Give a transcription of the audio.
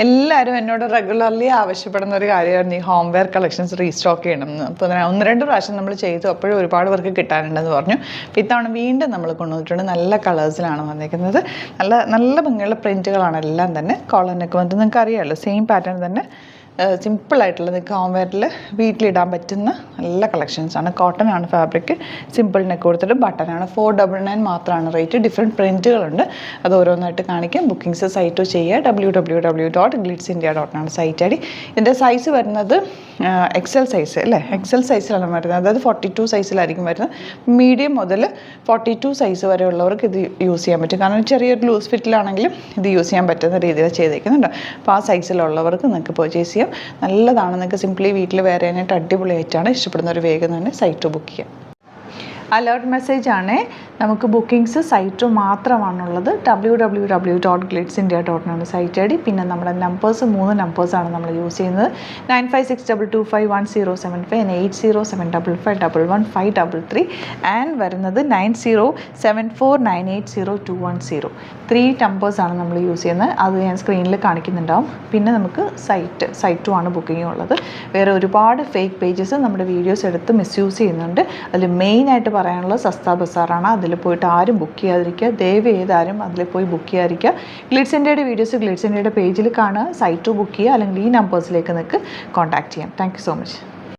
എല്ലാവരും എന്നോട് റെഗുലർലി ആവശ്യപ്പെടുന്ന ഒരു കാര്യമായിരുന്നു ഈ ഹോം വെയർ കളക്ഷൻസ് റീസ്റ്റോക്ക് ചെയ്യണം എന്ന്. അപ്പോൾ 1-2 പ്രാവശ്യം നമ്മൾ ചെയ്തു, അപ്പോഴും ഒരുപാട് പേർക്ക് കിട്ടാനുണ്ടെന്ന് പറഞ്ഞു. അപ്പോൾ ഇത്തവണ വീണ്ടും നമ്മൾ കൊണ്ടുവന്നിട്ടുണ്ട്. നല്ല കളേഴ്സിലാണ് വന്നിരിക്കുന്നത്. നല്ല നല്ല ഭംഗിയുള്ള പ്രിൻറ്റുകളാണ് എല്ലാം തന്നെ. കോളറിനൊക്കെ വന്നിട്ട് നിങ്ങൾക്ക് അറിയാമല്ലോ, സെയിം പാറ്റേൺ തന്നെ സിമ്പിളായിട്ടുള്ള നിങ്ങൾക്ക് ഹോം വെയറിൽ വീട്ടിലിടാൻ പറ്റുന്ന നല്ല കളക്ഷൻസാണ്. കോട്ടൺ ആണ് ഫാബ്രിക്. സിമ്പിൾ നെക്ക് കൊടുത്തിട്ട് ബട്ടനാണ്. 499 മാത്രമാണ് റേറ്റ്. ഡിഫറെൻറ്റ് പ്രിൻറ്റുകളുണ്ട്. അത് ഓരോന്നായിട്ട് കാണിക്കാം. ബുക്കിംഗ്സ് സൈറ്റ് ചെയ്യുക. www.glitzindia.com ആണ് സൈറ്റ് ഐ ഡി. ഇതിൻ്റെ സൈസ് വരുന്നത് എക്സൽ സൈസ് അല്ലേ, എക്സൽ സൈസിലാണ് വരുന്നത്. അതായത് 42 സൈസിലായിരിക്കും വരുന്നത്. മീഡിയം മുതൽ 42 സൈസ് വരെ ഉള്ളവർക്ക് ഇത് യൂസ് ചെയ്യാൻ പറ്റും. കാരണം ചെറിയൊരു ലൂസ് ഫിറ്റിലാണെങ്കിലും ഇത് യൂസ് ചെയ്യാൻ പറ്റുന്ന രീതിയിൽ ചെയ്തേക്കുന്നുണ്ട്. അപ്പോൾ ആ സൈസിലുള്ളവർക്ക് നിങ്ങൾക്ക് പർച്ചേസ് ചെയ്യാം. നല്ലതാണ്. നിങ്ങൾക്ക് സിംപ്ലി വീട്ടിൽ വേറെ ആയിട്ട് അടിപൊളിയായിട്ടാണ്. ഇഷ്ടപ്പെടുന്ന ഒരു വേഗം തന്നെ സൈറ്റ് ബുക്ക് ചെയ്യാം. അലേർട്ട് മെസ്സേജ് ആണ്. നമുക്ക് ബുക്കിംഗ്സ് സൈറ്റ് മാത്രമാണുള്ളത്. www.glitzindia.com ആണ് സൈറ്റ് ഐ ഡി. പിന്നെ നമ്മുടെ നമ്പേഴ്സ് 3 നമ്പേഴ്സാണ് നമ്മൾ യൂസ് ചെയ്യുന്നത്. 9562251075 and 8075551153 ആൻഡ് വരുന്നത് 9074980210. 3 നമ്പേഴ്സാണ് നമ്മൾ യൂസ് ചെയ്യുന്നത്. അത് ഞാൻ സ്ക്രീനിൽ കാണിക്കുന്നുണ്ടാവും. പിന്നെ നമുക്ക് സൈറ്റും ആണ് ബുക്കിംഗ് ഉള്ളത്. വേറെ ഒരുപാട് ഫേക്ക് പേജസ് നമ്മുടെ വീഡിയോസ് എടുത്ത് മിസ്യൂസ് ചെയ്യുന്നുണ്ട്. അതിൽ മെയിനായിട്ട് പറയാനുള്ളത് സസ്ത ബസാറാണ്. അതിൽ പോയിട്ട് ആരും ബുക്ക് ചെയ്യാതിരിക്കുക. ദയവ് ചെയ്താരും അതിൽ പോയി ബുക്ക് ചെയ്യാതിരിക്കുക. ഗ്ലിറ്റ്സ് ഇന്ത്യയുടെ വീഡിയോസ് ഗ്ലിറ്റ്സ് ഇന്ത്യയുടെ പേജിൽ കാണുക, സൈറ്റ് ബുക്ക് ചെയ്യുക, അല്ലെങ്കിൽ ഈ നമ്പേഴ്സിലേക്ക് നിങ്ങൾക്ക് കോൺടാക്ട് ചെയ്യാം. Thank you so much.